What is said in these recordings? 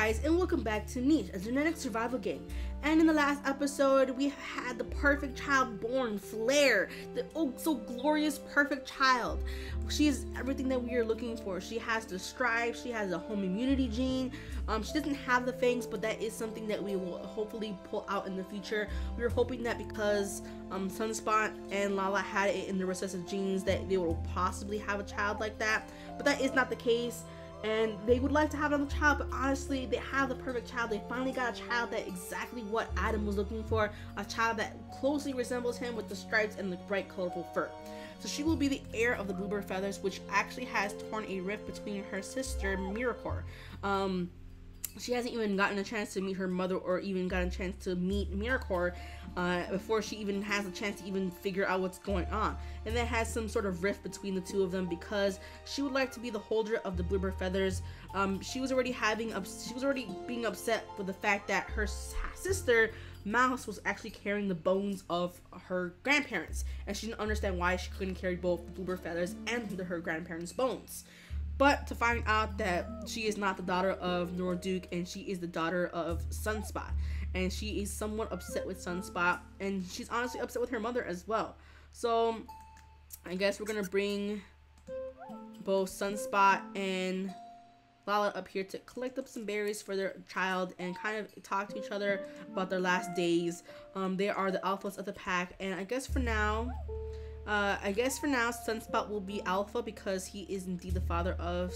guys, and welcome back to Niche, a genetic survival game. And in the last episode, we had the perfect child born, Flare, the oh so glorious perfect child. She is everything that we are looking for. She has the stripes, she has a home immunity gene. She doesn't have the fangs, but that is something that we will hopefully pull out in the future. We were hoping that because Sunspot and Lala had it in the recessive genes that they will possibly have a child like that, but that is not the case. And they would like to have another child, but honestly, they have the perfect child. They finally got a child that exactly what Adam was looking for, a child that closely resembles him with the stripes and the bright colorful fur. So she will be the heir of the Bluebird feathers, which actually has torn a rift between her sister Miracore. She hasn't even gotten a chance to meet her mother or even gotten a chance to meet Miracore before she even has a chance to even figure out what's going on. And that has some sort of rift between the two of them because she would like to be the holder of the Bluebird feathers. She was already being upset with the fact that her sister Mouse was actually carrying the bones of her grandparents, and she didn't understand why she couldn't carry both the Bluebird feathers and her grandparents' bones. But to find out that she is not the daughter of Norduke and she is the daughter of Sunspot. And she is somewhat upset with Sunspot, and she's honestly upset with her mother as well. So I guess we're gonna bring both Sunspot and Lala up here to collect up some berries for their child and kind of talk to each other about their last days. They are the alphas of the pack, and I guess for now Sunspot will be alpha because he is indeed the father of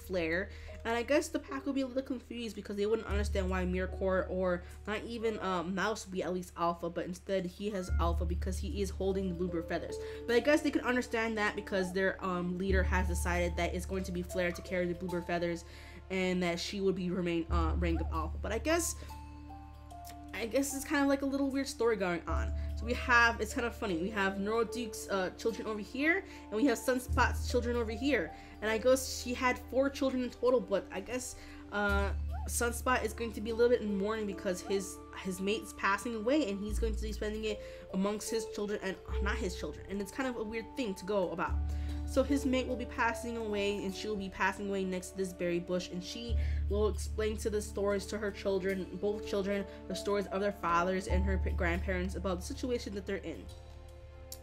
Flare. And I guess the pack will be a little confused because they wouldn't understand why Miracore or not even Mouse would be at least alpha, but instead he has alpha because he is holding the Bluebird feathers. But I guess they can understand that because their leader has decided that it's going to be Flare to carry the Bluebird feathers and that she would be remain rank of alpha. But I guess it's kind of like a little weird story going on. So it's kind of funny. We have Neuroduke's children over here, and we have Sunspot's children over here. And I guess she had 4 children in total, but I guess Sunspot is going to be a little bit in mourning because his mate's passing away, and he's going to be spending it amongst his children and not his children. And it's kind of a weird thing to go about. So his mate will be passing away, and she will be passing away next to this berry bush, and she will explain the stories to her children, both children, the stories of their fathers and her grandparents about the situation that they're in.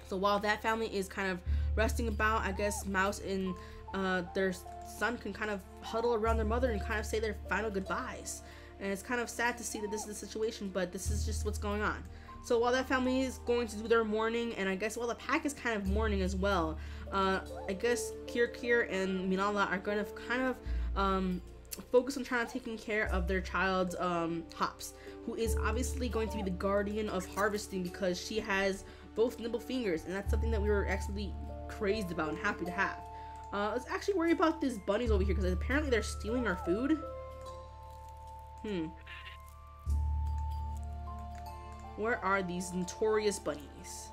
So while that family is kind of resting about, I guess Mouse and their son can kind of huddle around their mother and kind of say their final goodbyes. And it's kind of sad to see that this is the situation, but this is just what's going on. So while that family is going to do their mourning, and I guess while the pack is kind of mourning as well, I guess Kirkir and Minala are going to kind of focus on trying to taking care of their child, Hops, who is obviously going to be the guardian of harvesting because she has both nimble fingers, and that's something that we were actually crazed about and happy to have. Let's actually worry about these bunnies over here because apparently they're stealing our food. Where are these notorious bunnies?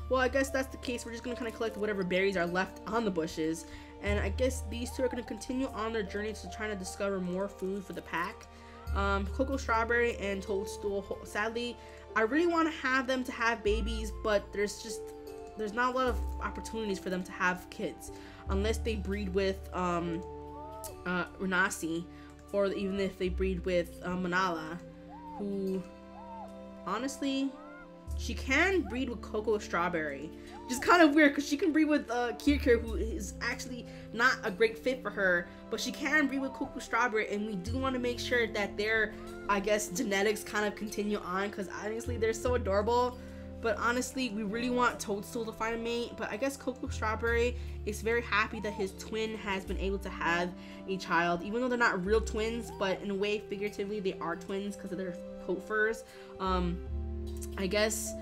Well, I guess that's the case. We're just gonna kind of collect whatever berries are left on the bushes, and I guess these two are gonna continue on their journey to trying to discover more food for the pack. Cocoa Strawberry and Toadstool, sadly, I really want to have them to have babies, but there's not a lot of opportunities for them to have kids unless they breed with Renasi, or even if they breed with Manala, who honestly, she can breed with Cocoa Strawberry, which is kind of weird because she can breed with Kirkir, who is actually not a great fit for her, but she can breed with Cocoa Strawberry, and we do want to make sure that their, I guess, genetics kind of continue on because honestly, they're so adorable. But honestly, we really want Toadstool to find a mate, but I guess Cocoa Strawberry is very happy that his twin has been able to have a child, even though they're not real twins, but in a way, figuratively, they are twins because of their coat furs. I guess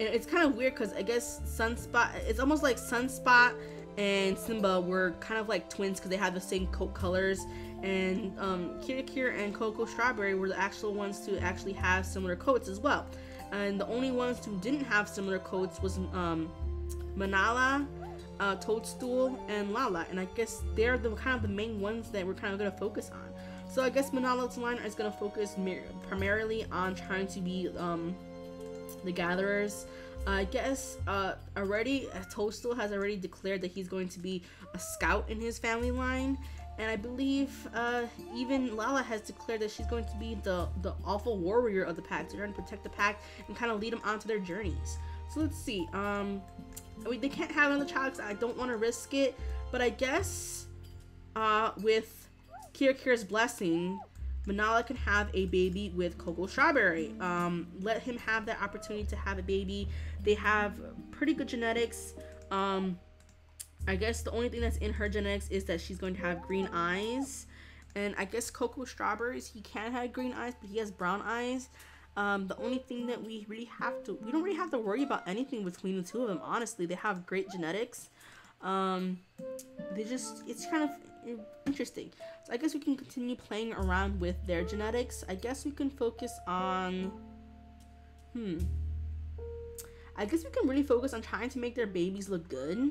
it's kind of weird because I guess Sunspot, it's almost like Sunspot and Simba were kind of like twins because they had the same coat colors, and Kirikir and Cocoa Strawberry were the actual ones to actually have similar coats as well. And the only ones who didn't have similar coats was Manala, Toadstool, and Lala, and I guess they're the kind of the main ones that we're kind of going to focus on. So I guess Manala's line is going to focus primarily on trying to be the gatherers. I guess already Toadstool has already declared that he's going to be a scout in his family line, And I believe even Lala has declared that she's going to be the awful warrior of the pack, to try and protect the pack and kind of lead them onto their journeys. So let's see. I mean, they can't have another child because I don't want to risk it. But I guess with Kira's blessing, Manala can have a baby with Coco Strawberry. Let him have that opportunity to have a baby. They have pretty good genetics. I guess the only thing that's in her genetics is that she's going to have green eyes. And I guess Coco Strawberries, he can have green eyes, but he has brown eyes. The only thing that we don't really have to worry about anything between the two of them, honestly. They have great genetics. It's kind of interesting. So I guess we can continue playing around with their genetics. I guess we can focus on, I guess we can really focus on trying to make their babies look good.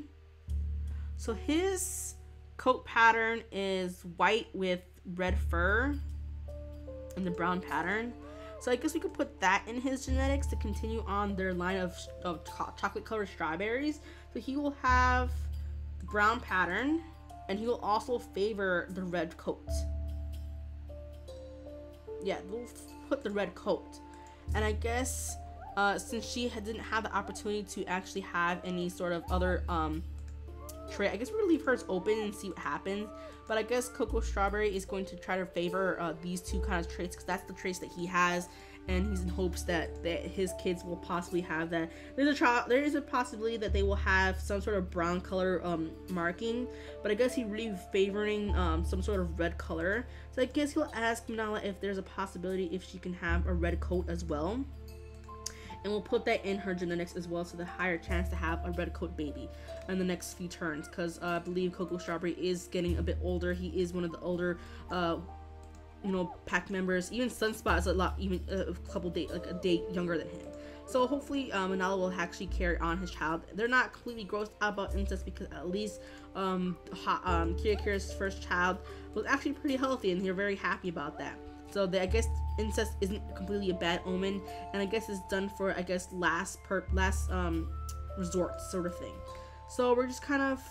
So his coat pattern is white with red fur and the brown pattern. So I guess we could put that in his genetics to continue on their line of chocolate colored strawberries. So he will have the brown pattern, and he will also favor the red coat. Yeah, we'll put the red coat. And I guess since she didn't have the opportunity to actually have any sort of other trait, I guess we're gonna leave hers open and see what happens. But I guess Coco Strawberry is going to try to favor these two kind of traits, because that's the traits that he has, and he's in hopes that his kids will possibly have that. There is a possibility that they will have some sort of brown color marking, but I guess he's really favoring some sort of red color. So I guess he'll ask Manala if there's a possibility if she can have a red coat as well. And we'll put that in her genetics as well, so the higher chance to have a red coat baby in the next few turns, because I believe Coco Strawberry is getting a bit older. He is one of the older pack members. Even Sunspot is a day younger than him. So hopefully Manala will actually carry on his child. They're not completely grossed out about incest, because at least Kira's first child was actually pretty healthy, and they're very happy about that. So I guess incest isn't completely a bad omen, and I guess it's done for, I guess, last resort sort of thing. So we're just kind of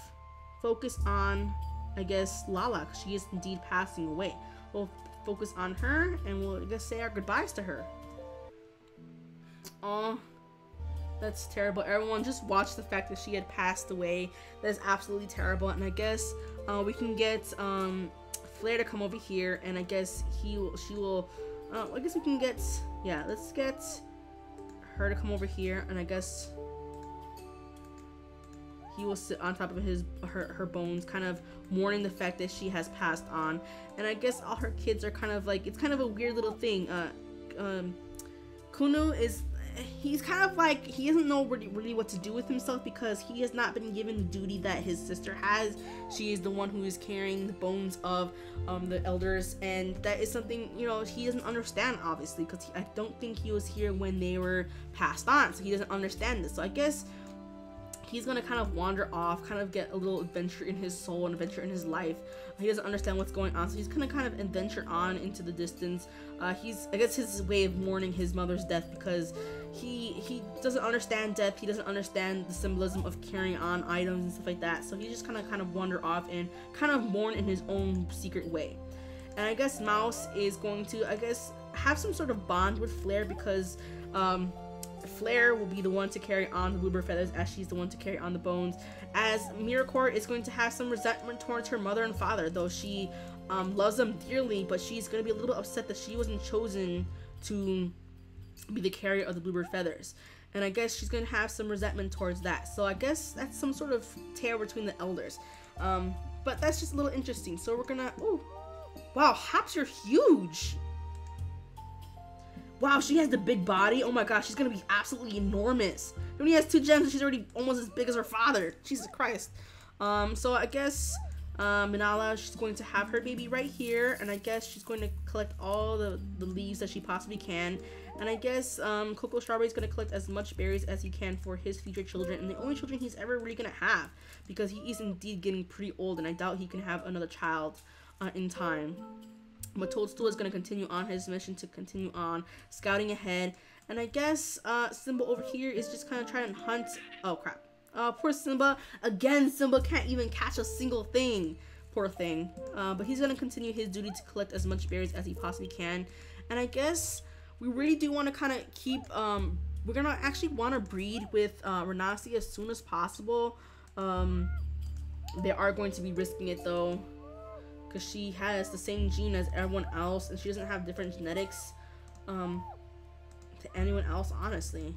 focused on, I guess, Lala, because she is indeed passing away. We'll focus on her, and we'll, I guess, say our goodbyes to her. Oh, that's terrible. Everyone just watch the fact that she had passed away. That is absolutely terrible. And I guess we can get Flair to come over here, and I guess she will I guess we can get, yeah, let's get her to come over here, and I guess he will sit on top of her bones, kind of mourning the fact that she has passed on. And I guess all her kids are kind of like, it's kind of a weird little thing. Kunu is, he's kind of like, he doesn't know really what to do with himself, because he has not been given the duty that his sister has. She is the one who is carrying the bones of the elders, and that is something, he doesn't understand, obviously, because I don't think he was here when they were passed on, so he doesn't understand this. So I guess he's gonna kind of wander off, kind of get a little adventure in his soul and adventure in his life. He doesn't understand what's going on, so he's gonna kind of adventure on into the distance. I guess his way of mourning his mother's death, because he doesn't understand death. He doesn't understand the symbolism of carrying on items and stuff like that. So he's just kind of wander off and kind of mourn in his own secret way. And I guess Mouse is going to, I guess, have some sort of bond with Flair, because Flair will be the one to carry on the Bluebird feathers, as she's the one to carry on the bones. As Miracore is going to have some resentment towards her mother and father, though she loves them dearly, but she's going to be a little upset that she wasn't chosen to be the carrier of the Bluebird feathers. And I guess she's going to have some resentment towards that. So I guess that's some sort of tear between the elders. But that's just a little interesting. So we're going to... Oh, wow, Hops, you're huge! Wow, she has the big body. Oh my gosh, she's gonna be absolutely enormous. She only has 2 gems and she's already almost as big as her father. Jesus Christ. So I guess Manala, she's going to have her baby right here, and I guess she's going to collect all the leaves that she possibly can. And I guess Coco Strawberry is going to collect as much berries as he can for his future children, and the only children he's ever really going to have, because he is indeed getting pretty old, and I doubt he can have another child in time. But Toadstool is going to continue on his mission to continue on scouting ahead. And I guess Simba over here is just kind of trying to hunt. Oh, crap. Poor Simba. Again, Simba can't even catch a single thing. poor thing. But he's gonna continue his duty to collect as much berries as he possibly can. And I guess we really do want to kind of keep, we're gonna actually want to breed with Renasi as soon as possible. They are going to be risking it though, because she has the same gene as everyone else, and she doesn't have different genetics to anyone else, honestly.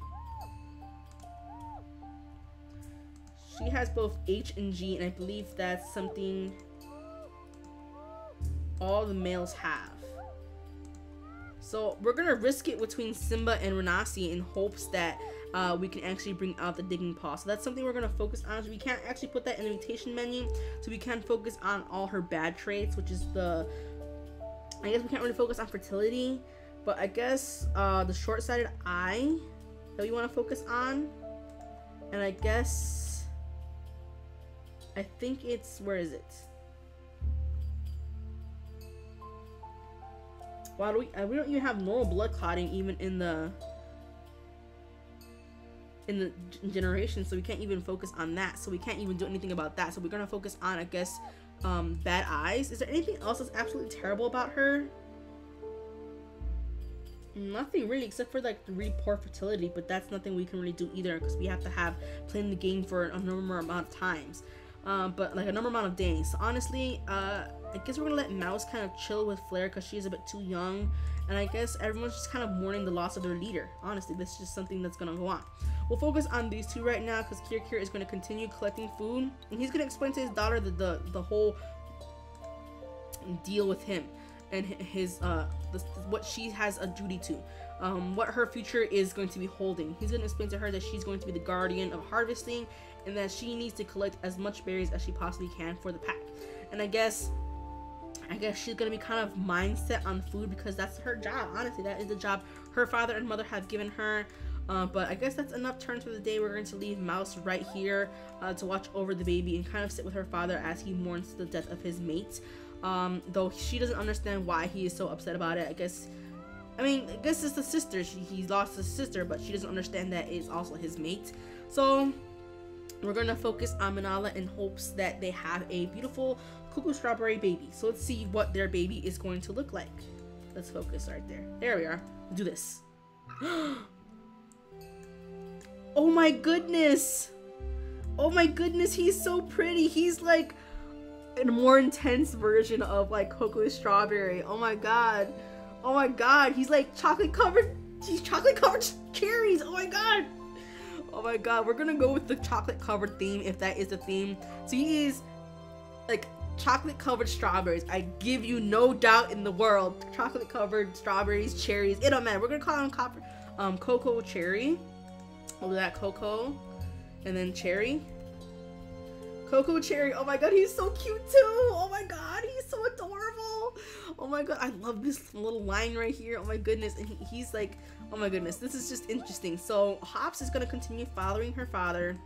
She has both H and G, and I believe that's something all the males have. So we're gonna risk it between Simba and Renasi in hopes that we can actually bring out the digging paw. So that's something we're gonna focus on. So we can't actually put that in the mutation menu, so we can focus on all her bad traits, which is I guess we can't really focus on fertility, but I guess the short-sighted eye that we want to focus on. And I think it's, where is it? Why do we don't even have normal blood clotting even in the generation, so we can't even focus on that. So we can't even do anything about that. So we're gonna focus on, I guess, bad eyes. Is there anything else that's absolutely terrible about her? Nothing really, except for like the really poor fertility, but that's nothing we can really do either, because we have to have playing the game for a number amount of times, but like a number amount of days. So honestly, I guess we're gonna let Mouse kind of chill with Flare because she's a bit too young, and I guess everyone's just kind of mourning the loss of their leader. Honestly, this is just something that's gonna go on. We'll focus on these two right now because Kirkir is going to continue collecting food, and he's going to explain to his daughter the whole deal with him and his what she has a duty to, what her future is going to be holding. He's going to explain to her that she's going to be the guardian of harvesting, and that she needs to collect as much berries as she possibly can for the pack. And I guess she's gonna be kind of mindset on food because that's her job. Honestly, that is the job her father and mother have given her. But I guess that's enough turns for the day. We're going to leave Mouse right here to watch over the baby and kind of sit with her father as he mourns the death of his mate. Though she doesn't understand why he is so upset about it. I guess it's the sister. He lost his sister, but she doesn't understand that it's also his mate. So we're going to focus on Manala in hopes that they have a beautiful cuckoo strawberry baby. So let's see what their baby is going to look like. Let's focus right there. There we are. Let's do this. Oh my goodness! Oh my goodness, he's so pretty. He's like a more intense version of like Cocoa Strawberry. Oh my god. Oh my god, he's like chocolate covered cherries. Oh my god. Oh my god, we're gonna go with the chocolate covered theme if that is the theme. So he is like chocolate covered strawberries. I give you no doubt in the world. Chocolate covered strawberries, cherries, it don't matter. We're gonna call him Cocoa Cherry. We'll do that, Cocoa, and then Cherry. Cocoa Cherry. Oh my god, he's so cute too. Oh my god, he's so adorable. Oh my god, I love this little line right here. Oh my goodness, and he's like, oh my goodness, this is just interesting. So Hops is gonna continue following her father,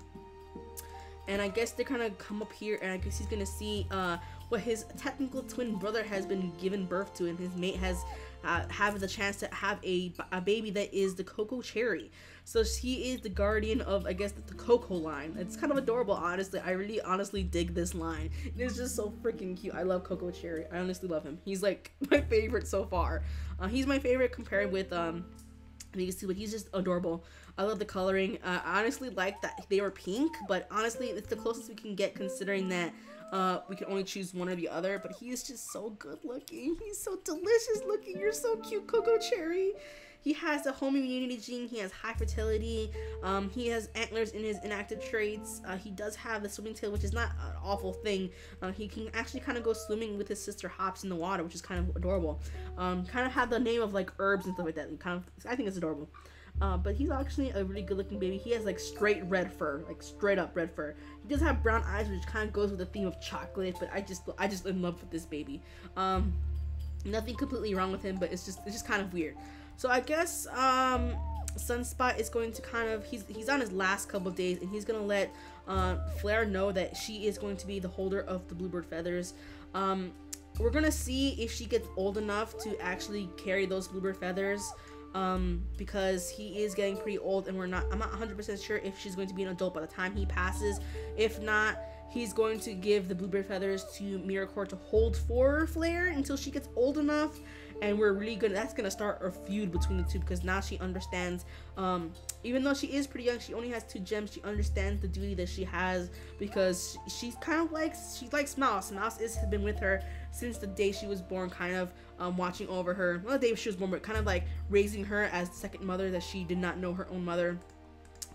and I guess they're gonna come up here, and I guess he's gonna see what his technical twin brother has been given birth to, and his mate has have the chance to have a baby that is the Cocoa Cherry. So he is the guardian of, I guess, the Cocoa line. It's kind of adorable, honestly. I really honestly dig this line. It's just so freaking cute. I love Cocoa Cherry. I honestly love him. He's like my favorite so far. He's my favorite compared with you can see, but he's just adorable. I love the coloring. I honestly like that they were pink, but honestly it's the closest we can get considering that we can only choose one or the other. But he is just so good looking. He's so delicious looking. You're so cute, Cocoa Cherry. He has a home immunity gene. He has high fertility. He has antlers in his inactive traits. He does have the swimming tail, which is not an awful thing. He can actually kind of go swimming with his sister Hops in the water, which is kind of adorable. Kind of have the name of like herbs and stuff like that. I think it's adorable. But he's actually a really good looking baby. He has like straight red fur, like straight up red fur. He does have brown eyes, which kind of goes with the theme of chocolate. But I just in love with this baby. Nothing completely wrong with him, but it's just kind of weird. So I guess Sunspot is going to kind of, he's on his last couple of days, and he's gonna let Flare know that she is going to be the holder of the bluebird feathers. We're gonna see if she gets old enough to actually carry those bluebird feathers, because he is getting pretty old, and I'm not 100% sure if she's going to be an adult by the time he passes. If not, he's going to give the blueberry feathers to Miracore to hold for Flare until she gets old enough. And we're really gonna, that's gonna start a feud between the two, because now she understands, even though she is pretty young, she only has 2 gems, she understands the duty that she has, because she's kind of like, she likes Mouse. Mouse has been with her since the day she was born, kind of watching over her, well, the day she was born, but kind of like raising her as the second mother, that she did not know her own mother,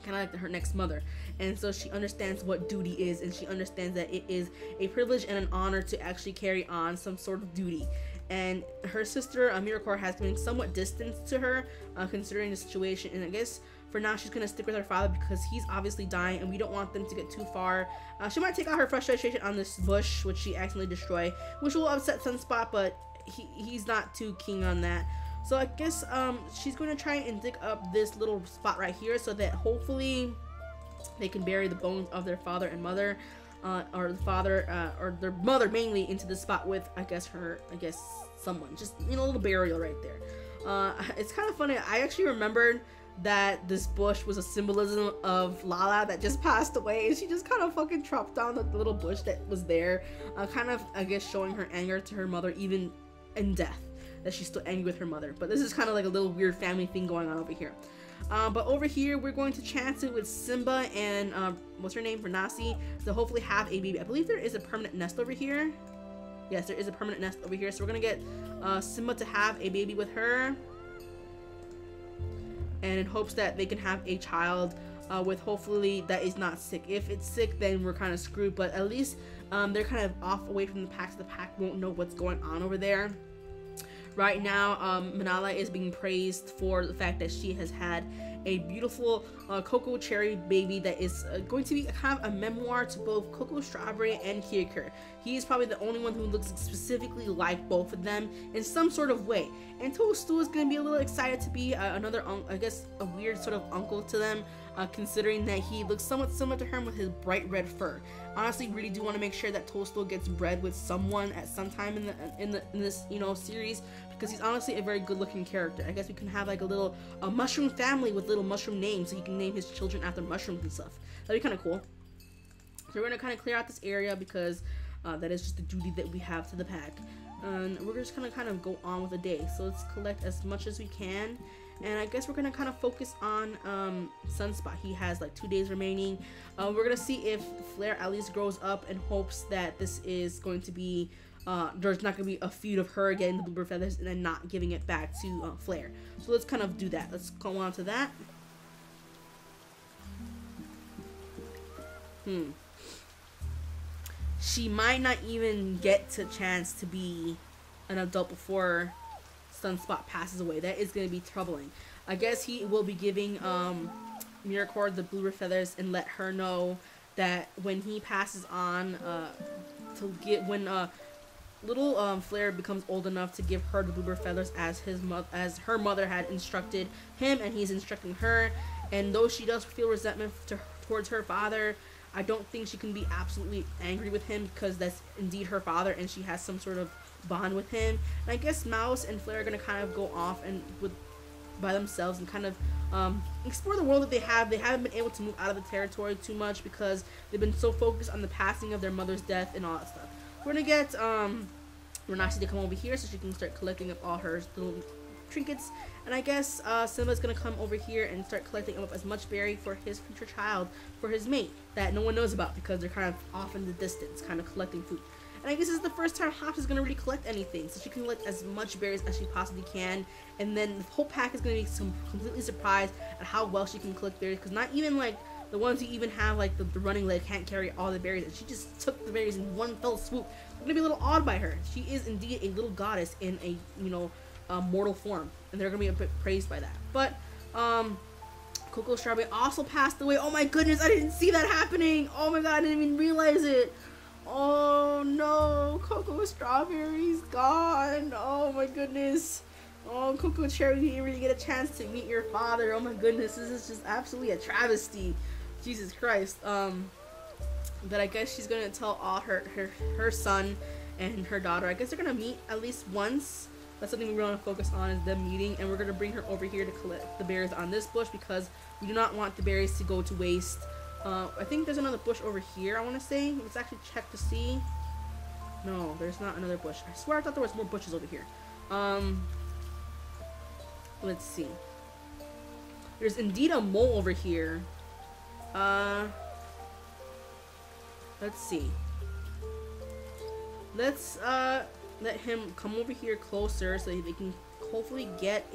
kind of like her next mother. And so she understands what duty is, and she understands that it is a privilege and an honor to actually carry on some sort of duty. And her sister Miracore has been somewhat distant to her, considering the situation, and I guess for now she's gonna stick with her father because he's obviously dying and we don't want them to get too far. She might take out her frustration on this bush, which she accidentally destroyed, which will upset Sunspot, but he's not too keen on that. So I guess she's going to try and dig up this little spot right here so that hopefully they can bury the bones of their father and mother, or the father or their mother mainly, into the spot with someone, just, you know, a little burial right there. It's kind of funny, I actually remembered that this bush was a symbolism of Lala that just passed away, and she just kind of fucking chopped down the little bush that was there, kind of, I guess, showing her anger to her mother even in death, that she's still angry with her mother. But this is kind of like a little weird family thing going on over here. But over here, we're going to chance it with Simba and, what's her name, Renasi, to hopefully have a baby. I believe there is a permanent nest over here. Yes, there is a permanent nest over here. So we're going to get Simba to have a baby with her, and in hopes that they can have a child with, hopefully, that is not sick. If it's sick, then we're kind of screwed, but at least they're kind of off away from the pack, so the pack won't know what's going on over there. Right now, Manala is being praised for the fact that she has had a beautiful Cocoa Cherry baby that is going to be kind of a memoir to both Cocoa Strawberry and Kyurker. He is probably the only one who looks specifically like both of them in some sort of way. And Toadstool is going to be a little excited to be another, I guess, a weird sort of uncle to them, considering that he looks somewhat similar to her with his bright red fur. Honestly, really do want to make sure that Toadstool gets bred with someone at some time in this, you know, series, because he's honestly a very good-looking character. I guess we can have like a little mushroom family with little mushroom names, so he can name his children after mushrooms and stuff. That'd be kind of cool. So we're gonna kind of clear out this area because that is just the duty that we have to the pack, and we're just gonna kind of go on with the day. So let's collect as much as we can. And I guess we're gonna kind of focus on Sunspot. He has like 2 days remaining. We're gonna see if Flare at least grows up, in hopes that this is going to be there's not gonna be a feud of her getting the blueberry feathers and then not giving it back to Flare. So let's kind of do that. Let's go on to that. She might not even get to chance to be an adult before Sunspot passes away. That is going to be troubling. I guess he will be giving Miracore the blueberry feathers and let her know that when he passes on, when little Flare becomes old enough to give her the blueberry feathers as her mother had instructed him, and he's instructing her. And though she does feel resentment towards her father, I don't think she can be absolutely angry with him, because that's indeed her father and she has some sort of bond with him. And I guess Mouse and Flare are gonna kind of go off and by themselves and kind of explore the world that they have. They haven't been able to move out of the territory too much because they've been so focused on the passing of their mother's death and all that stuff. We're gonna get Renasi to come over here so she can start collecting up all her little trinkets, and I guess Simba's gonna come over here and start collecting up as much berry for his future child, for his mate, that no one knows about because they're kind of off in the distance, kind of collecting food. And I guess this is the first time Hops is gonna really collect anything, so she can collect as much berries as she possibly can, and then the whole pack is gonna be completely surprised at how well she can collect berries, because not even like the ones who even have like the running leg can't carry all the berries, and she just took the berries in one fell swoop. It's gonna be a little awed by her. She is indeed a little goddess in a, you know, mortal form, and they're gonna be a bit praised by that. But Cocoa Strawberry also passed away. Oh my goodness, I didn't see that happening. Oh my god, I didn't even realize it. Oh no, Cocoa Strawberry's gone. Oh my goodness. Oh, Cocoa Cherry, you didn't really get a chance to meet your father. Oh my goodness, this is just absolutely a travesty. Jesus Christ. But I guess she's gonna tell all her son and her daughter. I guess they're gonna meet at least once. That's something we want to focus on, is them meeting, and we're going to bring her over here to collect the berries on this bush because we do not want the berries to go to waste I think there's another bush over here, I want to say. Let's actually check to see. No, there's not another bush. I swear I thought there was more bushes over here. Let's see. There's indeed a mole over here. Let's see. Let's let him come over here closer so they can hopefully get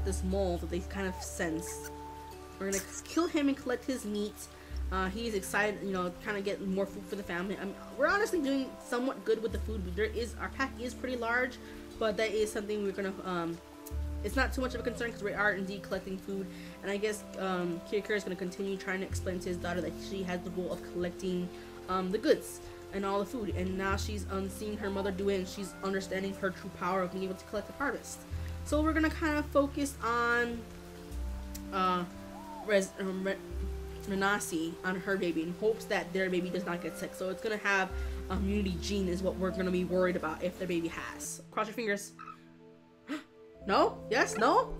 this mole that they kind of sense. We're gonna kill him and collect his meat. He's excited, you know, kind of get more food for the family. We're honestly doing somewhat good with the food. Our pack is pretty large, but that is something we're gonna it's not too much of a concern because we are indeed collecting food. And I guess Kirikiri is gonna continue trying to explain to his daughter that she has the goal of collecting the goods and all the food, and now she's seeing her mother do it, and she's understanding her true power of being able to collect the harvest. So we're gonna kind of focus on Renasi, on her baby, in hopes that their baby does not get sick. So it's gonna have immunity gene is what we're gonna be worried about if their baby has. Cross your fingers. No? Yes? No?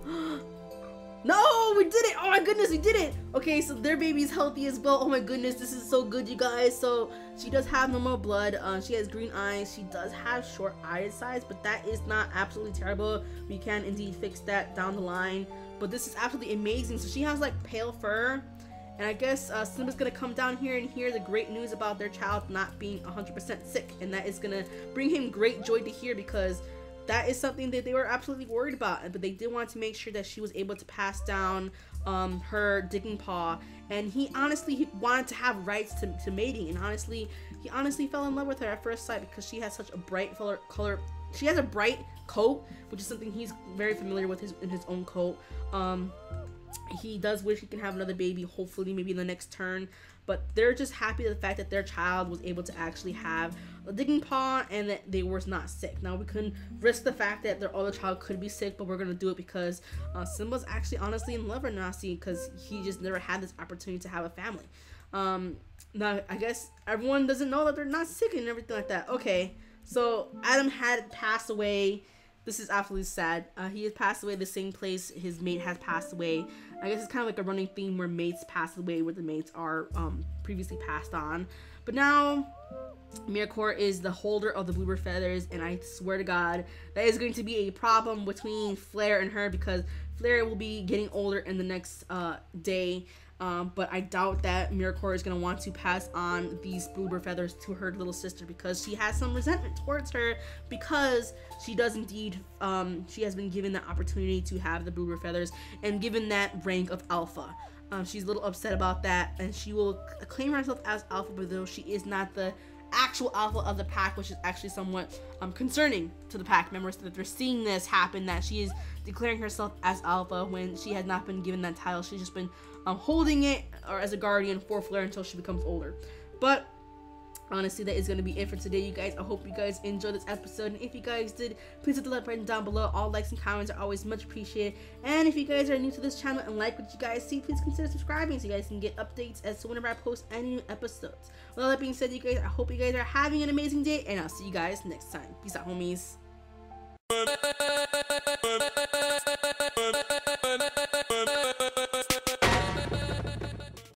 No, we did it! Oh my goodness, we did it! Okay, so their baby's healthy as well. Oh my goodness, this is so good, you guys. So she does have normal blood. She has green eyes. She does have short eye size, but that is not absolutely terrible. We can indeed fix that down the line. But this is absolutely amazing. So she has like pale fur. And I guess Simba's gonna come down here and hear the great news about their child not being 100% sick. And that is gonna bring him great joy to hear, because that is something that they were absolutely worried about, but they did want to make sure that she was able to pass down her digging paw. And he honestly wanted to have rights to mating, and he honestly fell in love with her at first sight because she has such a bright color. She has a bright coat, which is something he's very familiar with in his own coat. He does wish he can have another baby, hopefully maybe in the next turn, but they're just happy with the fact that their child was able to actually have a digging paw and that they were not sick. Now we couldn't risk the fact that their other child could be sick, but we're gonna do it because Simba's actually honestly in love with Nasi, because he just never had this opportunity to have a family. Now I guess everyone doesn't know that they're not sick and everything like that. Okay, so Adam had passed away. This is absolutely sad. He has passed away the same place his mate has passed away. I guess it's kind of like a running theme where mates pass away where the mates are previously passed on. But now Miracore is the holder of the bluebird feathers, and I swear to God that is going to be a problem between Flair and her, because Flair will be getting older in the next day. But I doubt that Miracore is going to want to pass on these bluebird feathers to her little sister, because she has some resentment towards her, because she does indeed, she has been given the opportunity to have the bluebird feathers and given that rank of alpha. She's a little upset about that, and she will claim herself as alpha, but though she is not the actual alpha of the pack, which is actually somewhat concerning to the pack members that they're seeing this happen, that she is declaring herself as alpha when she has not been given that title. She's just been holding it or as a guardian for Flair until she becomes older. But honestly, that is going to be it for today, you guys. I hope you guys enjoyed this episode, and if you guys did, please hit the like button down below. All likes and comments are always much appreciated. And if you guys are new to this channel and like what you guys see, please consider subscribing so you guys can get updates as to whenever I post any new episodes. With all that being said, you guys, I hope you guys are having an amazing day, and I'll see you guys next time. Peace out, homies.